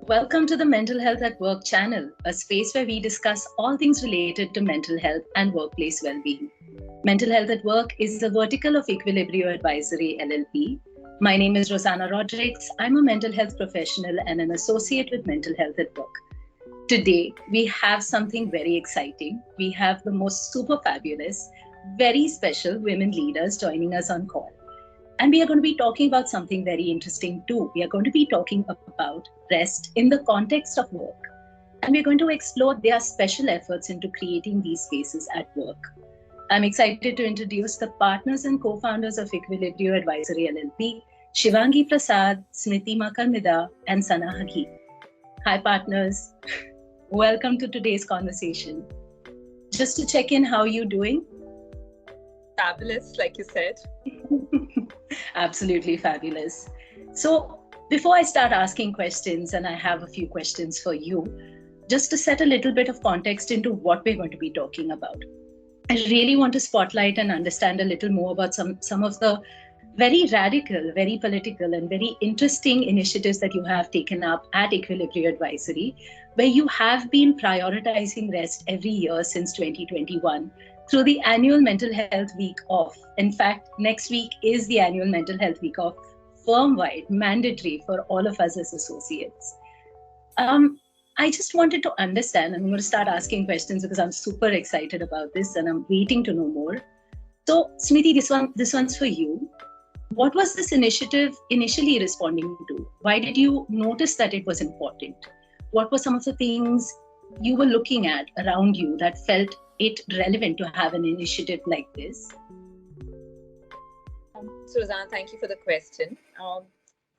Welcome to the Mental Health at Work channel, a space where we discuss all things related to mental health and workplace well-being. Mental Health at Work is a vertical of Equilibrio Advisory LLP. My name is Rosanna Rodrigues. I'm a mental health professional and an associate with Mental Health at Work. Today, we have something very exciting. We have the most super fabulous, very special women leaders joining us on call. And we are going to be talking about something very interesting too. We are going to be talking about rest in the context of work. And we're going to explore their special efforts into creating these spaces at work. I'm excited to introduce the partners and co-founders of Equilibrio Advisory LLP, Shivangi Prasad, Smriti Makarmida, and Sana Hagi. Hi partners, welcome to today's conversation. Just to check in, how are you doing? Fabulous, like you said. Absolutely fabulous. So before I start asking questions, and I have a few questions for you, just to set a little bit of context into what we're going to be talking about. I really want to spotlight and understand a little more about some of the very radical, very political, and very interesting initiatives that you have taken up at Equilibrio Advisory, where you have been prioritizing rest every year since 2021 through the annual Mental Health Week Off. In fact, next week is the annual Mental Health Week Off, firm-wide, mandatory for all of us as associates. I just wanted to understand, and I'm going to start asking questions because I'm super excited about this and I'm waiting to know more. So, Smriti, this one's for you. What was this initiative initially responding to? Why did you notice that it was important? What were some of the things you were looking at around you that felt it relevant to have an initiative like this? So, Rosanna, thank you for the question.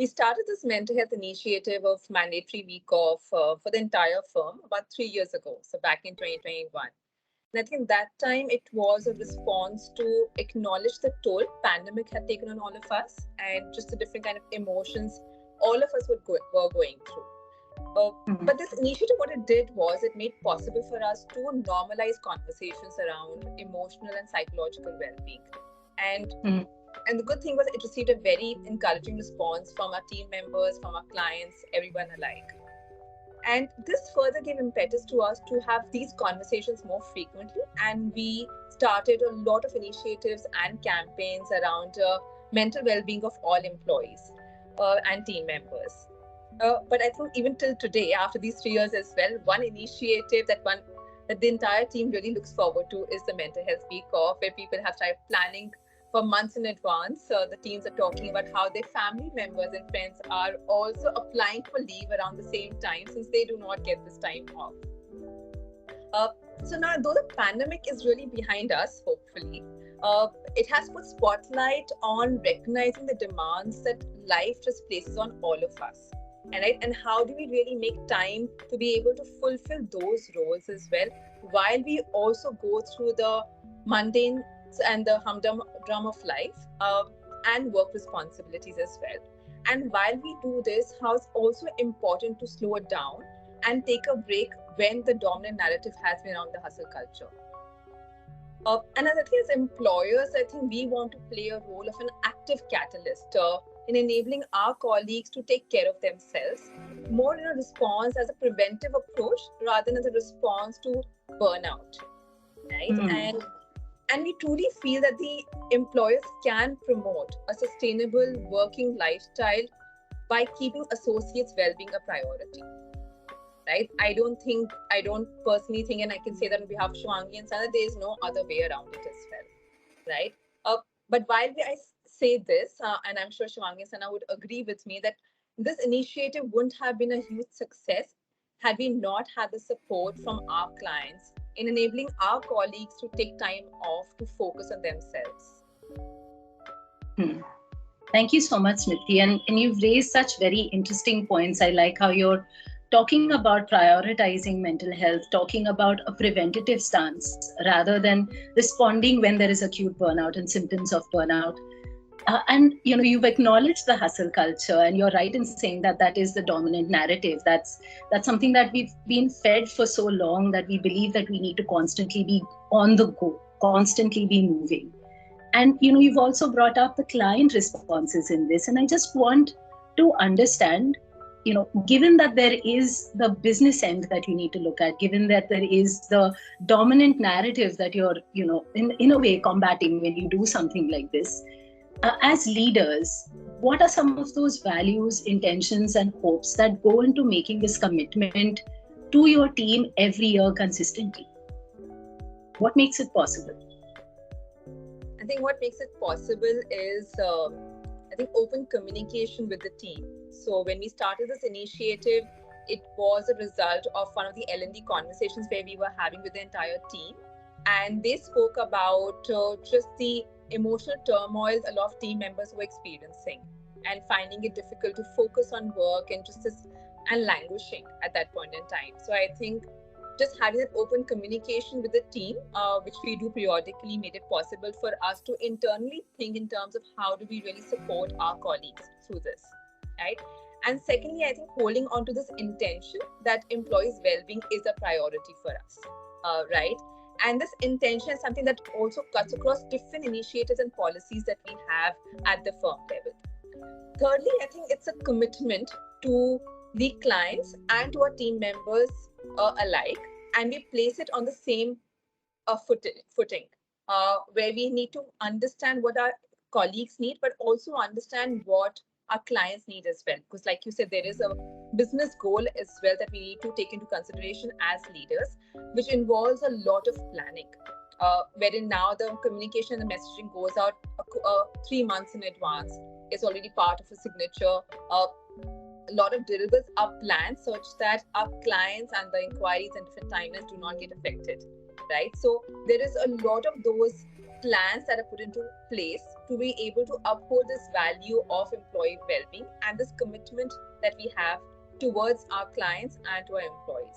We started this mental health initiative of mandatory week off for the entire firm about 3 years ago, so back in 2021. And I think that time it was a response to acknowledge the toll pandemic had taken on all of us and just the different kind of emotions all of us were going through. But this initiative, what it did was it made possible for us to normalize conversations around emotional and psychological well-being. And the good thing was it received a very encouraging response from our team members, from our clients, everyone alike. And this further gave impetus to us to have these conversations more frequently. And we started a lot of initiatives and campaigns around mental well-being of all employees and team members. But I think even till today, after these 3 years as well, one initiative that the entire team really looks forward to is the Mental Health Week Off, where people have started planning for months in advance. The teams are talking about how their family members and friends are also applying for leave around the same time since they do not get this time off. So now, though the pandemic is really behind us, hopefully, it has put spotlight on recognizing the demands that life just places on all of us. And how do we really make time to be able to fulfill those roles as well, while we also go through the mundane and the humdrum of life and work responsibilities as well. And while we do this, how it's also important to slow it down and take a break when the dominant narrative has been around the hustle culture. And as I think as employers, I think we want to play a role of an active catalyst in enabling our colleagues to take care of themselves, more in a response as a preventive approach rather than as a response to burnout, right? And we truly feel that the employers can promote a sustainable working lifestyle by keeping associates' well-being a priority, right? I don't personally think, and I can say that on behalf of Shivangi and Sana, there is no other way around it as well, right? But while I say this, and I'm sure Shivangi and Sana would agree with me that this initiative wouldn't have been a huge success had we not had the support from our clients in enabling our colleagues to take time off to focus on themselves. Thank you so much, Smriti. And you've raised such very interesting points. I like how you're talking about prioritizing mental health, talking about a preventative stance rather than responding when there is acute burnout and symptoms of burnout. And you've acknowledged the hustle culture, and you're right in saying that that is the dominant narrative. That's something that we've been fed for so long, that we believe that we need to constantly be on the go, constantly be moving. And you've also brought up the client responses in this, and I just want to understand, given that there is the business end that you need to look at, given that there is the dominant narrative that you're, in a way combating when you do something like this, as leaders, what are some of those values, intentions, and hopes that go into making this commitment to your team every year consistently? What makes it possible? I think what makes it possible is, open communication with the team. So when we started this initiative, it was a result of one of the L&D conversations where we were having with the entire team. And they spoke about just the emotional turmoil a lot of team members were experiencing and finding it difficult to focus on work and languishing at that point in time. So I think just having that open communication with the team, which we do periodically, made it possible for us to internally think in terms of how do we really support our colleagues through this, right? And secondly, I think holding on to this intention that employees' well-being is a priority for us, right? And this intention is something that also cuts across different initiatives and policies that we have at the firm level. Thirdly, I think it's a commitment to the clients and to our team members alike, and we place it on the same footing where we need to understand what our colleagues need, but also understand what our clients need as well. Because like you said, there is a business goal as well that we need to take into consideration as leaders, which involves a lot of planning, wherein now the communication and the messaging goes out 3 months in advance. It's already part of a signature. A lot of deliverables are planned such that our clients and the inquiries and different timelines do not get affected, right? So there is a lot of those plans that are put into place to be able to uphold this value of employee well-being and this commitment that we have towards our clients and to our employees.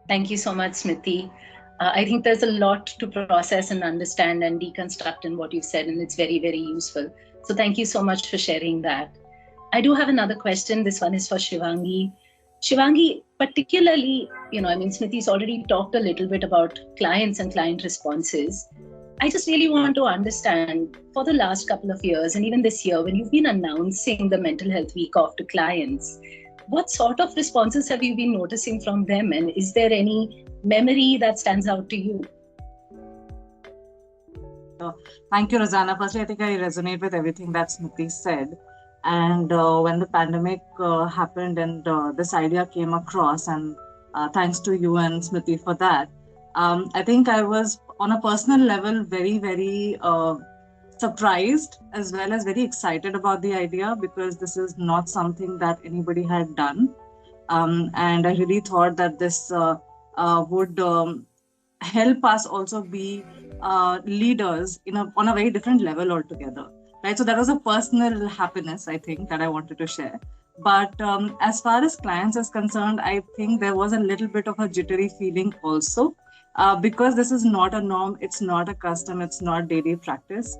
Thank you so much, Smriti. I think there's a lot to process and understand and deconstruct in what you've said, and it's very, very useful. So thank you so much for sharing that. I do have another question. This one is for Shivangi. Shivangi, particularly, Smriti's already talked a little bit about clients and client responses. I just really want to understand, for the last couple of years, and even this year, when you've been announcing the Mental Health Week Off to clients, what sort of responses have you been noticing from them? And is there any memory that stands out to you? Thank you, Rosanna. Firstly, I think I resonate with everything that Smriti said. And when the pandemic happened and this idea came across, and thanks to you and Smriti for that, I think I was on a personal level very, very surprised as well as very excited about the idea, because this is not something that anybody had done. And I really thought that this would help us also be leaders on a very different level altogether. Right, so that was a personal happiness, I think, that I wanted to share. But as far as clients is concerned, I think there was a little bit of a jittery feeling also, because this is not a norm, it's not a custom, it's not daily practice.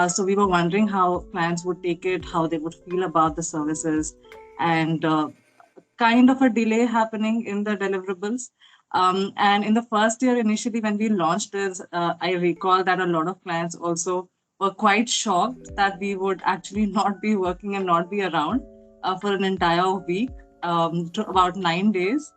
So we were wondering how clients would take it, how they would feel about the services, and kind of a delay happening in the deliverables. And in the first year, initially, when we launched this, I recall that a lot of clients also were quite shocked that we would actually not be working and not be around for an entire week, to about 9 days.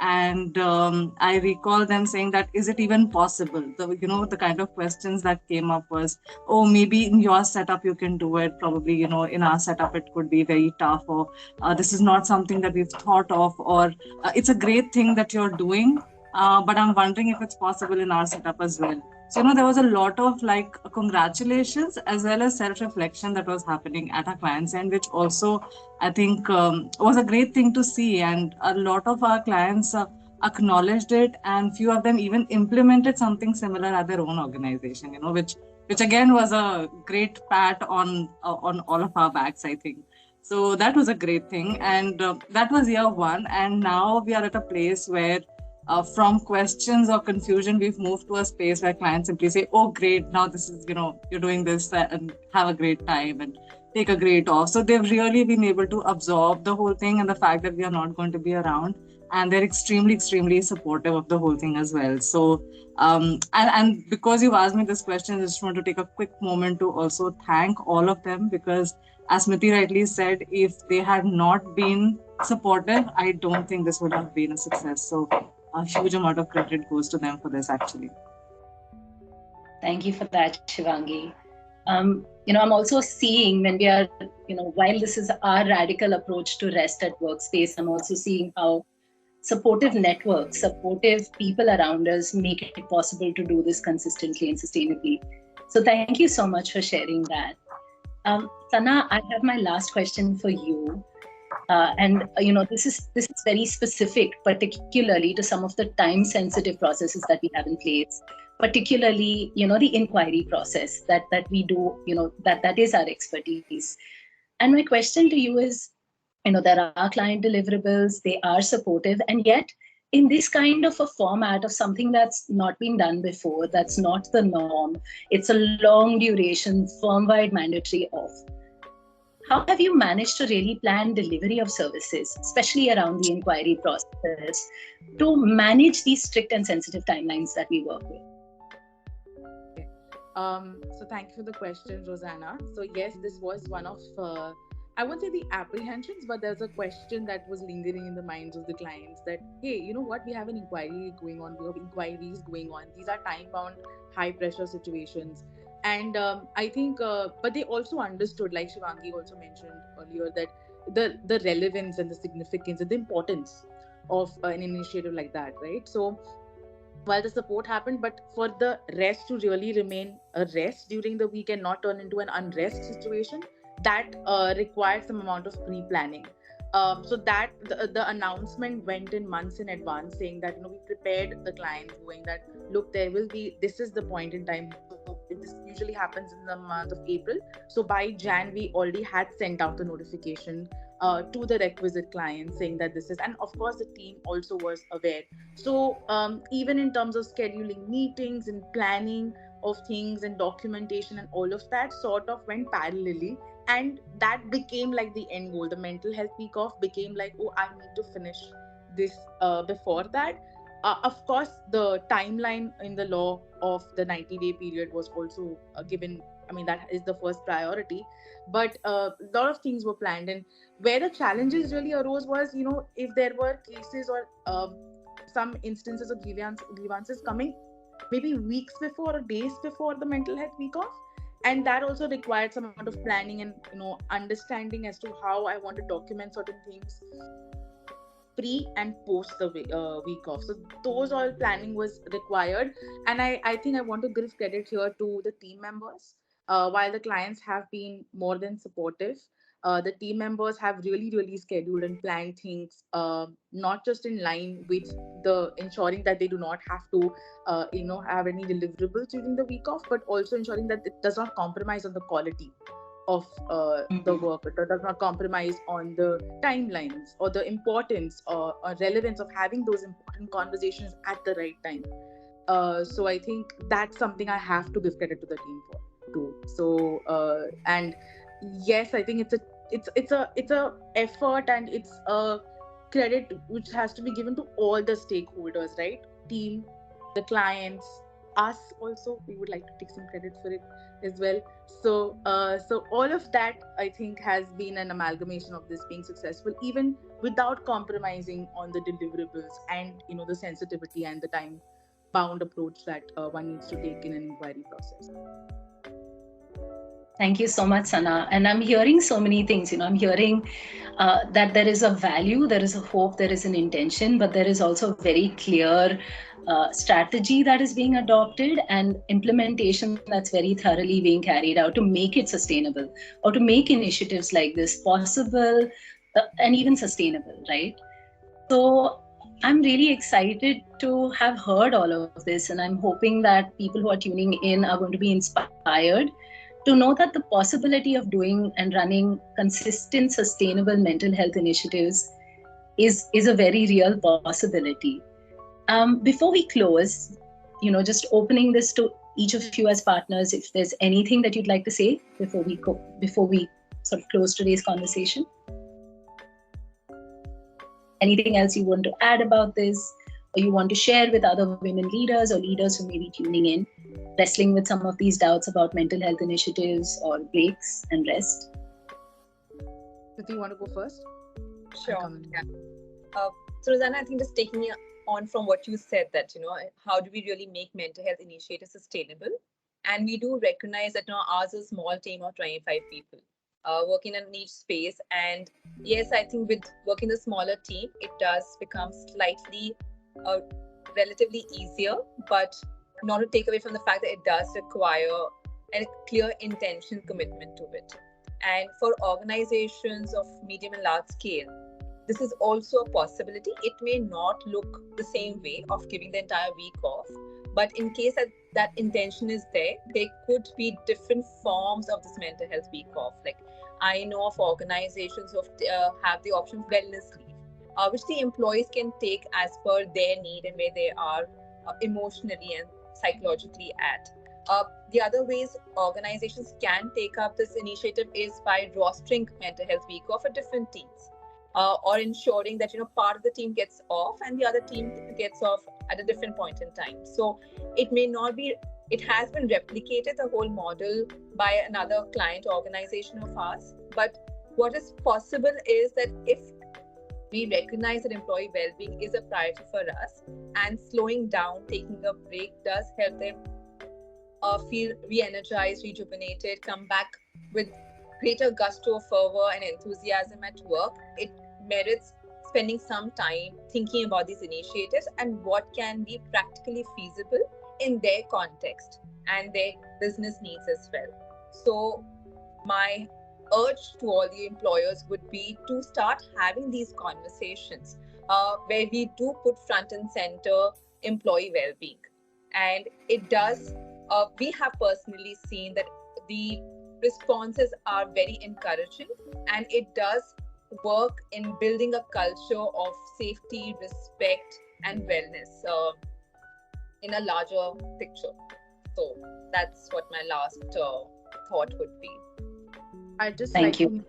And I recall them saying that, is it even possible? The kind of questions that came up was, oh, maybe in your setup you can do it. Probably, in our setup it could be very tough, or this is not something that we've thought of, or it's a great thing that you're doing, but I'm wondering if it's possible in our setup as well. So, there was a lot of congratulations as well as self-reflection that was happening at our clients' end, which also I think was a great thing to see. And a lot of our clients acknowledged it, and few of them even implemented something similar at their own organization, which again was a great pat on all of our backs, I think. So that was a great thing. And that was year one. And now we are at a place where from questions or confusion, we've moved to a space where clients simply say, oh, great, now this is, you're doing this, and have a great time and take a great off. So they've really been able to absorb the whole thing and the fact that we are not going to be around, and they're extremely supportive of the whole thing as well. So and because you've asked me this question, I just want to take a quick moment to also thank all of them, because as Smriti rightly said, if they had not been supportive, I don't think this would have been a success. So a huge amount of credit goes to them for this, actually. Thank you for that, Shivangi. I'm also seeing when we are, while this is our radical approach to rest at workspace, I'm also seeing how supportive networks, supportive people around us make it possible to do this consistently and sustainably. So thank you so much for sharing that. Sana, I have my last question for you. This is very specific, particularly to some of the time-sensitive processes that we have in place, particularly the inquiry process that we do, that is our expertise. And my question to you is, there are client deliverables, they are supportive, and yet in this kind of a format of something that's not been done before, that's not the norm, it's a long duration, firm-wide mandatory off. How have you managed to really plan delivery of services, especially around the inquiry process, to manage these strict and sensitive timelines that we work with? Okay. So thank you for the question, Rosanna. So yes, this was one of, I wouldn't say the apprehensions, but there's a question that was lingering in the minds of the clients that, hey, you know what, we have an inquiry going on, we have inquiries going on. These are time-bound, high-pressure situations. And I think, but they also understood, like Shivangi also mentioned earlier, that the relevance and the significance and the importance of an initiative like that, right? So while the support happened, but for the rest to really remain a rest during the week and not turn into an unrest situation, that required some amount of pre-planning. So that the announcement went in months in advance, saying that we prepared the client, going that look, there will be, this is the point in time. This usually happens in the month of April. So by Jan, we already had sent out the notification to the requisite clients saying that this is, and of course the team also was aware. So even in terms of scheduling meetings and planning of things and documentation and all of that sort of went parallelly, and that became like the end goal. The mental health week off became like, oh, I need to finish this before that. Of course, the timeline in the law of the 90-day period was also given. I mean, that is the first priority. But a lot of things were planned. And where the challenges really arose was, if there were cases or some instances of grievances coming maybe weeks before or days before the mental health week off. And that also required some amount of planning and, understanding as to how I want to document certain things pre and post the week off. So those all planning was required. And I think I want to give credit here to the team members. While the clients have been more than supportive, the team members have really scheduled and planned things, not just in line with the ensuring that they do not have to have any deliverables during the week off, but also ensuring that it does not compromise on the quality of the work. It does not compromise on the timelines or the importance or relevance of having those important conversations at the right time. So I think that's something I have to give credit to the team for too. So and yes, I think it's a effort, and it's a credit which has to be given to all the stakeholders, right? Team, the clients, us also. We would like to take some credit for it as well. So all of that, I think, has been an amalgamation of this being successful, even without compromising on the deliverables and the sensitivity and the time bound approach that one needs to take in an inquiry process. Thank you so much, Sana. And I'm hearing so many things. I'm hearing that there is a value, there is a hope, there is an intention, but there is also a very clear strategy that is being adopted and implementation that's very thoroughly being carried out to make it sustainable, or to make initiatives like this possible and even sustainable, right? So I'm really excited to have heard all of this, and I'm hoping that people who are tuning in are going to be inspired to know that the possibility of doing and running consistent, sustainable mental health initiatives is a very real possibility. Before we close, just opening this to each of you as partners, if there's anything that you'd like to say before we sort of close today's conversation. Anything else you want to add about this, or you want to share with other women leaders or leaders who may be tuning in, wrestling with some of these doubts about mental health initiatives or breaks and rest? Do you want to go first? Sure. Yeah. So Rosanna, I think just taking on from what you said, that, how do we really make mental health initiatives sustainable? And we do recognize that ours is a small team of 25 people working in a niche space. And yes, I think with working a smaller team, it does become slightly relatively easier, but not to take away from the fact that it does require a clear intention commitment to it. And for organizations of medium and large scale, this is also a possibility. It may not look the same way of giving the entire week off, but in case that intention is there could be different forms of this mental health week off. Like, I know of organizations who have the option of wellness leave, which the employees can take as per their need and where they are emotionally and psychologically at. The other ways organizations can take up this initiative is by rostering mental health week off for different teams. Or ensuring that part of the team gets off and the other team gets off at a different point in time. So it may not be, it has been replicated, the whole model, by another client organization of ours. But what is possible is that if we recognize that employee well-being is a priority for us, and slowing down, taking a break does help them feel re-energized, rejuvenated, come back with greater gusto, fervor, and enthusiasm at work, it merits spending some time thinking about these initiatives and what can be practically feasible in their context and their business needs as well. So my urge to all the employers would be to start having these conversations where we do put front and center employee well-being. And it does, we have personally seen that the responses are very encouraging, and it does work in building a culture of safety, respect, and wellness in a larger picture. So that's what my last thought would be. I'd just like to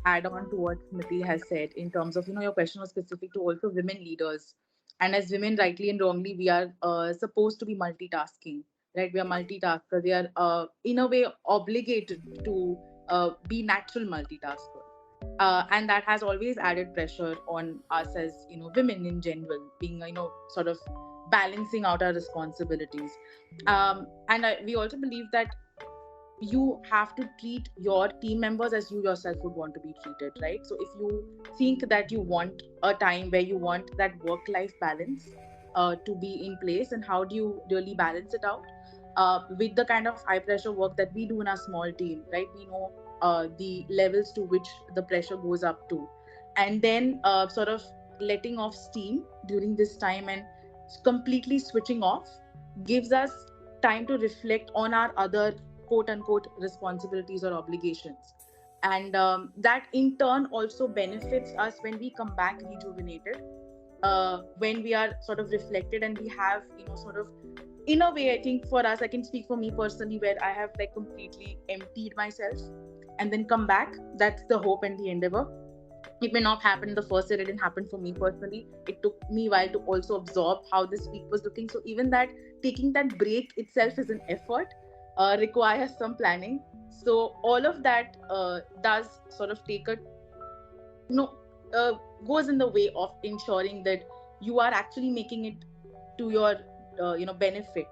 add on to what Smriti has said in terms of, your question was specific to also women leaders. And as women, rightly and wrongly, we are supposed to be multitasking. Right, we are multitaskers. We are, in a way, obligated to be natural multitaskers, and that has always added pressure on us as women in general, being sort of balancing out our responsibilities. And we also believe that you have to treat your team members as you yourself would want to be treated, right? So if you think that you want a time where you want that work-life balance to be in place, and how do you really balance it out? With the kind of high pressure work that we do in our small team, right? We know the levels to which the pressure goes up to. And then sort of letting off steam during this time and completely switching off gives us time to reflect on our other quote unquote responsibilities or obligations. And that in turn also benefits us when we come back rejuvenated, when we are sort of reflected and we have, sort of, in a way, I think for us, I can speak for me personally, where I have like completely emptied myself and then come back. That's the hope and the endeavor. It may not happen the first year. It didn't happen for me personally. It took me a while to also absorb how this week was looking. So even that, taking that break itself is an effort, requires some planning. So all of that does sort of take a, goes in the way of ensuring that you are actually making it to your benefit,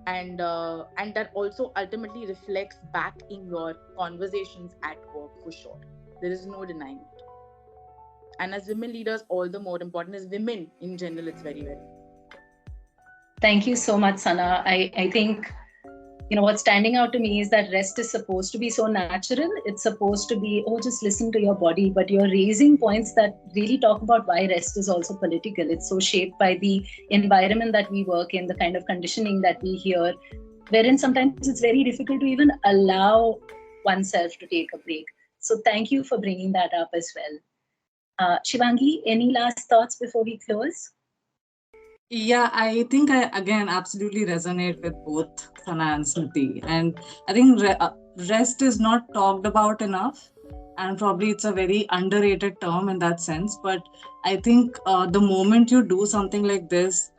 and that also ultimately reflects back in your conversations at work, for sure. There is no denying it. And as women leaders, all the more important. As women in general, it's very, very. Thank you so much, Sana. I think what's standing out to me is that rest is supposed to be so natural. It's supposed to be, just listen to your body. But you're raising points that really talk about why rest is also political. It's so shaped by the environment that we work in, the kind of conditioning that we hear, wherein sometimes it's very difficult to even allow oneself to take a break. So thank you for bringing that up as well. Shivangi, any last thoughts before we close? Yeah, I think I again absolutely resonate with both Sana and Smriti. And I think rest is not talked about enough. and probably it's a very underrated term in that sense. But I think the moment you do something like this,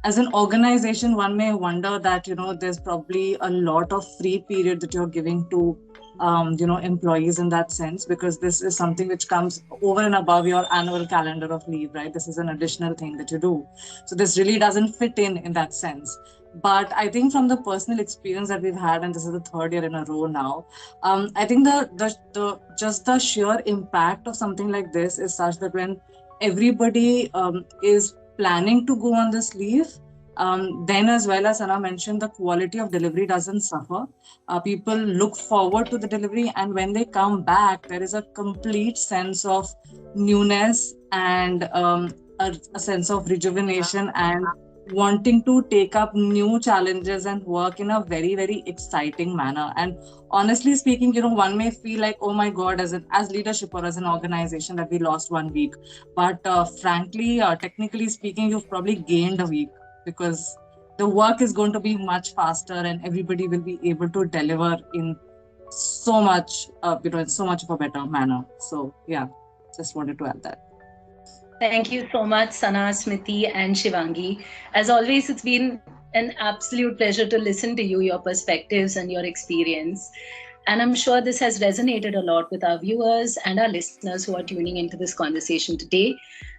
as an organization, one may wonder that, there's probably a lot of free period that you're giving to employees in that sense, because this is something which comes over and above your annual calendar of leave, right? This is an additional thing that you do. So this really doesn't fit in that sense. But I think from the personal experience that we've had, and this is the third year in a row now, I think the just the sheer impact of something like this is such that when everybody is planning to go on this leave, then as well as Anna mentioned, the quality of delivery doesn't suffer. People look forward to the delivery, and when they come back, there is a complete sense of newness and a sense of rejuvenation and wanting to take up new challenges and work in a very, very exciting manner. And honestly speaking, one may feel like, oh my God, as leadership or as an organization, that we lost 1 week. But frankly, technically speaking, you've probably gained a week, because the work is going to be much faster and everybody will be able to deliver in so much, in so much of a better manner. So yeah, just wanted to add that. Thank you so much, Sana, Smriti, and Shivangi. As always, it's been an absolute pleasure to listen to you, your perspectives and your experience. And I'm sure this has resonated a lot with our viewers and our listeners who are tuning into this conversation today.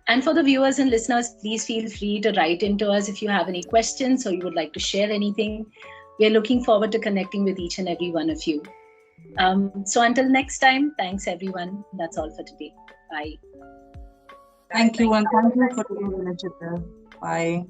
And for the viewers and listeners, please feel free to write into us if you have any questions or you would like to share anything. We're looking forward to connecting with each and every one of you. So until next time, thanks everyone. That's all for today. Bye. Thank you, and thank you for the initiative. Bye.